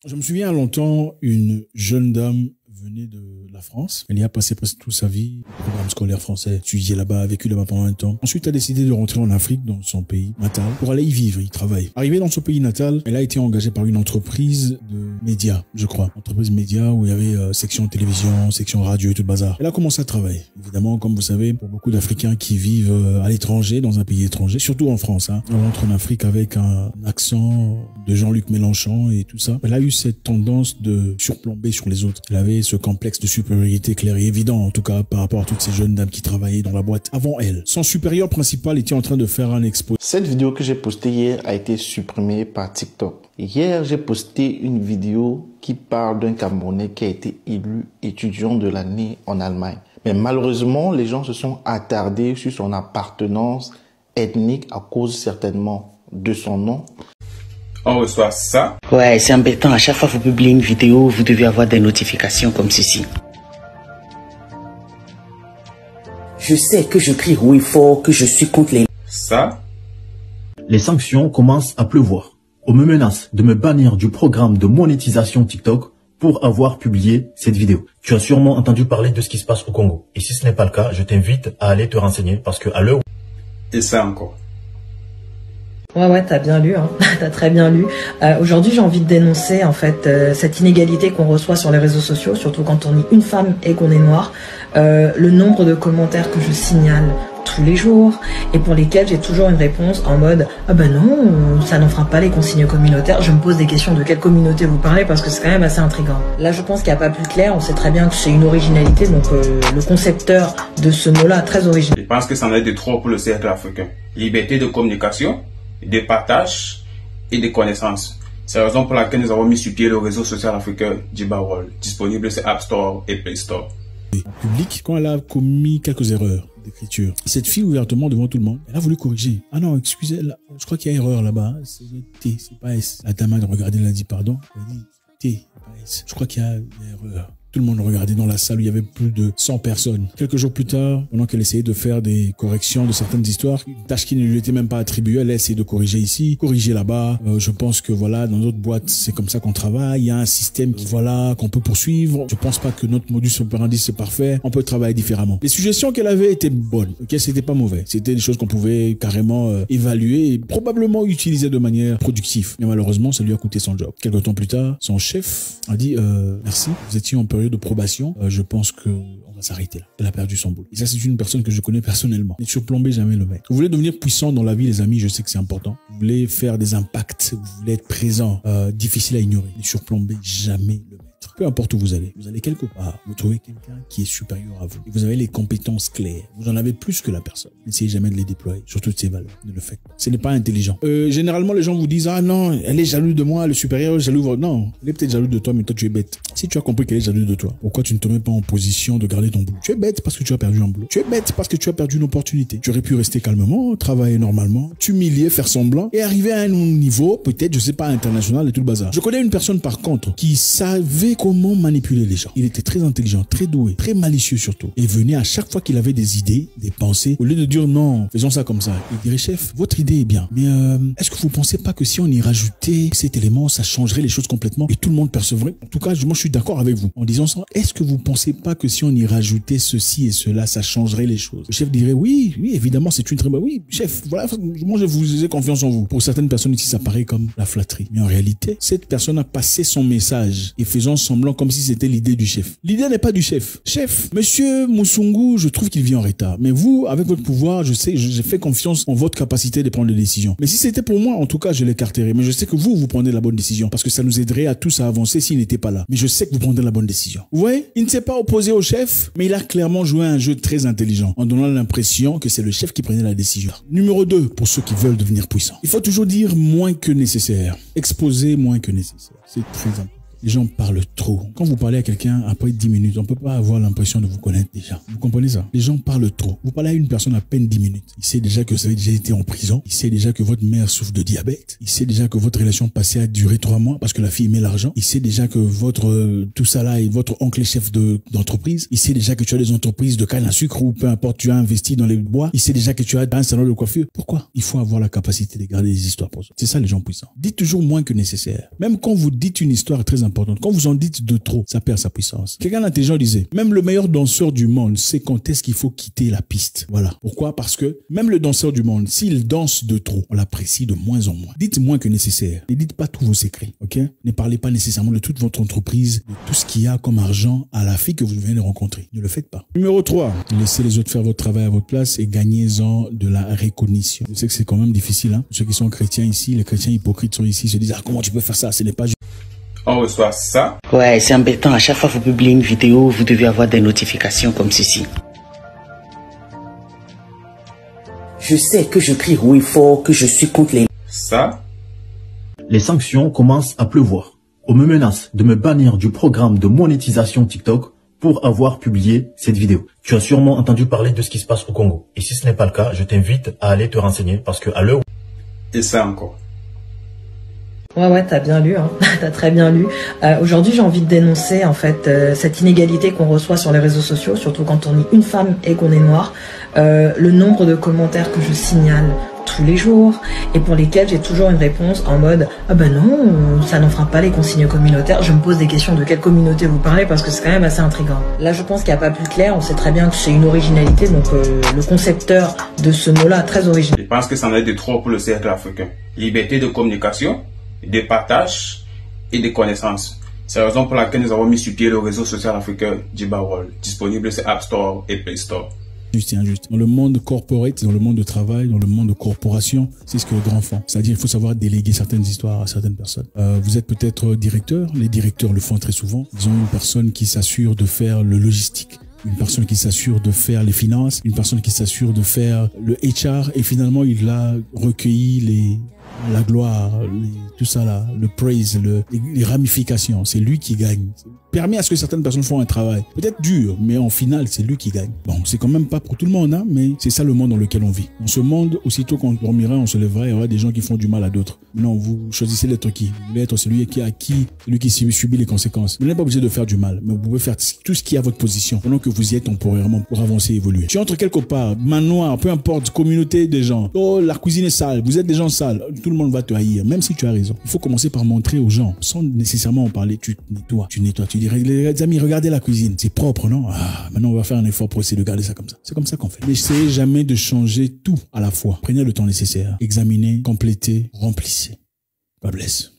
Je me souviens longtemps, une jeune dame venait de la France. Elle y a passé presque toute sa vie, programme scolaire français, étudié là-bas, vécu là-bas pendant un temps. Ensuite, elle a décidé de rentrer en Afrique, dans son pays natal, pour aller y vivre, y travailler. Arrivée dans son pays natal, elle a été engagée par une entreprise de médias, je crois. Entreprise médias où il y avait section télévision, section radio et tout le bazar. Elle a commencé à travailler. Évidemment, comme vous savez, pour beaucoup d'Africains qui vivent à l'étranger, dans un pays étranger, surtout en France, hein, on rentre en Afrique avec un accent de Jean-Luc Mélenchon et tout ça. Elle a eu cette tendance de surplomber sur les autres. Elle avait ce complexe de supériorité clair et évident, en tout cas par rapport à toutes ces jeunes dames qui travaillaient dans la boîte avant elle. Son supérieur principal était en train de faire un exposé. Cette vidéo que j'ai postée hier a été supprimée par TikTok. Hier, j'ai posté une vidéo qui parle d'un Camerounais qui a été élu étudiant de l'année en Allemagne. Mais malheureusement, les gens se sont attardés sur son appartenance ethnique à cause certainement de son nom. On reçoit ça. Ouais, c'est embêtant. À chaque fois que vous publiez une vidéo, vous devez avoir des notifications comme ceci. Je sais que je crie haut et fort que je suis contre les... Ça. Les sanctions commencent à pleuvoir. On me menace de me bannir du programme de monétisation TikTok pour avoir publié cette vidéo. Tu as sûrement entendu parler de ce qui se passe au Congo. Et si ce n'est pas le cas, je t'invite à aller te renseigner parce que à l'heure... Et ça encore. Ouais, t'as bien lu, hein. T'as très bien lu. Aujourd'hui, j'ai envie de dénoncer en fait cette inégalité qu'on reçoit sur les réseaux sociaux, surtout quand on est une femme et qu'on est noire. Le nombre de commentaires que je signale tous les jours et pour lesquels j'ai toujours une réponse en mode ah ben non, ça n'en fera pas les consignes communautaires. Je me pose des questions de quelle communauté vous parlez parce que c'est quand même assez intriguant. Là, je pense qu'il n'y a pas plus clair. On sait très bien que c'est une originalité, donc le concepteur de ce mot-là très original. Je pense que ça en est de trop pour le cercle africain. Liberté de communication, de partage et de connaissances. C'est la raison pour laquelle nous avons mis sur pied le réseau social africain Djiba World, disponible sur App Store et Play Store. En public, quand elle a commis quelques erreurs d'écriture, cette fille ouvertement devant tout le monde, elle a voulu corriger. Ah non, excusez-la, je crois qu'il y a erreur là-bas. C'est T, c'est pas S. La dame a regardé, elle a dit pardon. Elle a dit T, pas S. Je crois qu'il y a erreur. Tout le monde regardait dans la salle où il y avait plus de 100 personnes. Quelques jours plus tard, pendant qu'elle essayait de faire des corrections de certaines histoires, une tâche qui ne lui était même pas attribuée, elle a essayé de corriger ici, corriger là-bas. Je pense que voilà, dans notre boîte, c'est comme ça qu'on travaille. Il y a un système voilà, qu'on peut poursuivre. Je pense pas que notre modus operandi c'est parfait. On peut travailler différemment. Les suggestions qu'elle avait étaient bonnes. Ok, c'était pas mauvais. C'était des choses qu'on pouvait carrément évaluer et probablement utiliser de manière productive. Mais malheureusement, ça lui a coûté son job. Quelques temps plus tard, son chef a dit merci, vous étiez en période de probation, je pense que on va s'arrêter là. Elle a perdu son boulot. Et ça, c'est une personne que je connais personnellement. Ne surplombez jamais le mec. Vous voulez devenir puissant dans la vie, les amis, je sais que c'est important. Vous voulez faire des impacts, vous voulez être présent, difficile à ignorer. Ne surplombez jamais le maître. Peu importe où vous allez quelque part, vous trouvez quelqu'un qui est supérieur à vous. Et vous avez les compétences claires. Vous en avez plus que la personne. N'essayez jamais de les déployer sur toutes ces valeurs. Ne le faites pas. Ce n'est pas intelligent. Généralement, les gens vous disent, ah non, elle est jalouse de moi, le supérieur est jaloux. Non, elle est peut-être jalouse de toi, mais toi, tu es bête. Si tu as compris qu'elle est jalouse de toi, pourquoi tu ne te mets pas en position de garder ton boulot? Tu es bête parce que tu as perdu un boulot. Tu es bête parce que tu as perdu une opportunité. Tu aurais pu rester calmement, travailler normalement, t'humilier, faire semblant et arriver à un niveau, peut-être, je sais pas, international et tout le bazar. Je connais une personne, par contre, qui savait comment manipuler les gens. Il était très intelligent, très doué, très malicieux surtout. Et venait à chaque fois qu'il avait des idées, des pensées, au lieu de dire non, faisons ça comme ça, il dirait chef, votre idée est bien, mais est-ce que vous pensez pas que si on y rajoutait cet élément, ça changerait les choses complètement et tout le monde percevrait? En tout cas, moi je suis d'accord avec vous en disant ça. Est-ce que vous pensez pas que si on y rajoutait ceci et cela, ça changerait les choses? Le chef dirait oui, évidemment, c'est une très bonne... Oui, chef, voilà, moi je vous ai confiance en vous. Pour certaines personnes ici, ça paraît comme la flatterie. Mais en réalité, cette personne a passé son message et faisant semblant comme si c'était l'idée du chef. L'idée n'est pas du chef. Chef, monsieur Moussoungou, je trouve qu'il vient en retard. Mais vous, avec votre pouvoir, je sais, j'ai fait confiance en votre capacité de prendre des décisions. Mais si c'était pour moi, en tout cas, je l'écarterais. Mais je sais que vous prenez la bonne décision. Parce que ça nous aiderait à tous à avancer s'il n'était pas là. Mais je sais que vous prendrez la bonne décision. Vous voyez? Il ne s'est pas opposé au chef, mais il a clairement joué un jeu très intelligent, en donnant l'impression que c'est le chef qui prenait la décision. Numéro 2, pour ceux qui veulent devenir puissants. Il faut toujours dire moins que nécessaire. Exposer moins que nécessaire. C'est très important. Les gens parlent trop. Quand vous parlez à quelqu'un, après 10 minutes, on peut pas avoir l'impression de vous connaître déjà. Vous comprenez ça? Les gens parlent trop. Vous parlez à une personne à peine 10 minutes. Il sait déjà que vous avez déjà été en prison. Il sait déjà que votre mère souffre de diabète. Il sait déjà que votre relation passée a duré 3 mois parce que la fille met l'argent. Il sait déjà que votre tout ça là est votre oncle chef d'entreprise. Il sait déjà que tu as des entreprises de canne à sucre ou peu importe, tu as investi dans les bois. Il sait déjà que tu as un salon de coiffure. Pourquoi? Il faut avoir la capacité de garder des histoires pour ça. C'est ça les gens puissants. Dites toujours moins que nécessaire. Même quand vous dites une histoire très importante, quand vous en dites de trop, ça perd sa puissance. Quelqu'un d'intelligent disait, même le meilleur danseur du monde sait quand est-ce qu'il faut quitter la piste. Voilà. Pourquoi? Parce que même le danseur du monde, s'il danse de trop, on l'apprécie de moins en moins. Dites moins que nécessaire. Ne dites pas tous vos secrets, ok? Ne parlez pas nécessairement de toute votre entreprise, de tout ce qu'il y a comme argent à la fille que vous venez de rencontrer. Ne le faites pas. Numéro 3, laissez les autres faire votre travail à votre place et gagnez-en de la reconnaissance. Je sais que c'est quand même difficile, hein. Ceux qui sont chrétiens ici, les chrétiens hypocrites sont ici, se disent, ah, comment tu peux faire ça? Ce n'est pas juste. On reçoit ça. Ouais, c'est embêtant. À chaque fois que vous publiez une vidéo, vous devez avoir des notifications comme ceci. Je sais que je crie haut et fort, que je suis contre les... Ça. Les sanctions commencent à pleuvoir. On me menace de me bannir du programme de monétisation TikTok pour avoir publié cette vidéo. Tu as sûrement entendu parler de ce qui se passe au Congo. Et si ce n'est pas le cas, je t'invite à aller te renseigner parce que à l'heure... Et ça encore. Ouais, t'as bien lu, hein. T'as très bien lu. Aujourd'hui, j'ai envie de dénoncer en fait cette inégalité qu'on reçoit sur les réseaux sociaux, surtout quand on est une femme et qu'on est noir. Le nombre de commentaires que je signale tous les jours et pour lesquels j'ai toujours une réponse en mode ah ben non, ça n'en fera pas les consignes communautaires. Je me pose des questions de quelle communauté vous parlez parce que c'est quand même assez intriguant. Là, je pense qu'il n'y a pas plus clair. On sait très bien que c'est une originalité, donc le concepteur de ce mot-là très original. Je pense que ça en est de trop pour le cercle africain. Liberté de communication, de partage et de connaissances. C'est la raison pour laquelle nous avons mis sur pied le réseau social africain Djiba World, disponible sur App Store et Play Store. Juste et injuste. Dans le monde corporate, dans le monde de travail, dans le monde de corporation, c'est ce que les grands font. C'est-à-dire, il faut savoir déléguer certaines histoires à certaines personnes. Vous êtes peut-être directeur. Les directeurs le font très souvent. Ils ont une personne qui s'assure de faire le logistique, une personne qui s'assure de faire les finances, une personne qui s'assure de faire le HR, et finalement, il a recueilli la gloire, tout ça là, le praise, les ramifications. C'est lui qui gagne. Permet à ce que certaines personnes font un travail peut-être dur, mais en final, c'est lui qui gagne. Bon, c'est quand même pas pour tout le monde, hein, mais c'est ça le monde dans lequel on vit. Dans ce monde, aussitôt qu'on dormira, on se lèvera, il y aura des gens qui font du mal à d'autres. Non, vous choisissez d'être qui? Vous voulez être celui qui subit les conséquences. Vous n'êtes pas obligé de faire du mal, mais vous pouvez faire tout ce qui est à votre position pendant que vous y êtes temporairement pour avancer et évoluer. Tu entres quelque part, manoir, peu importe, communauté des gens. Oh, la cuisine est sale, vous êtes des gens sales. Tout le monde va te haïr, même si tu as raison. Il faut commencer par montrer aux gens, sans nécessairement en parler. Tu nettoies. Tu dirais, les amis, regardez la cuisine. C'est propre, non? Ah, maintenant on va faire un effort pour essayer de garder ça comme ça. C'est comme ça qu'on fait. N'essayez jamais de changer tout à la fois. Prenez le temps nécessaire. Examinez, complétez, remplissez. God bless.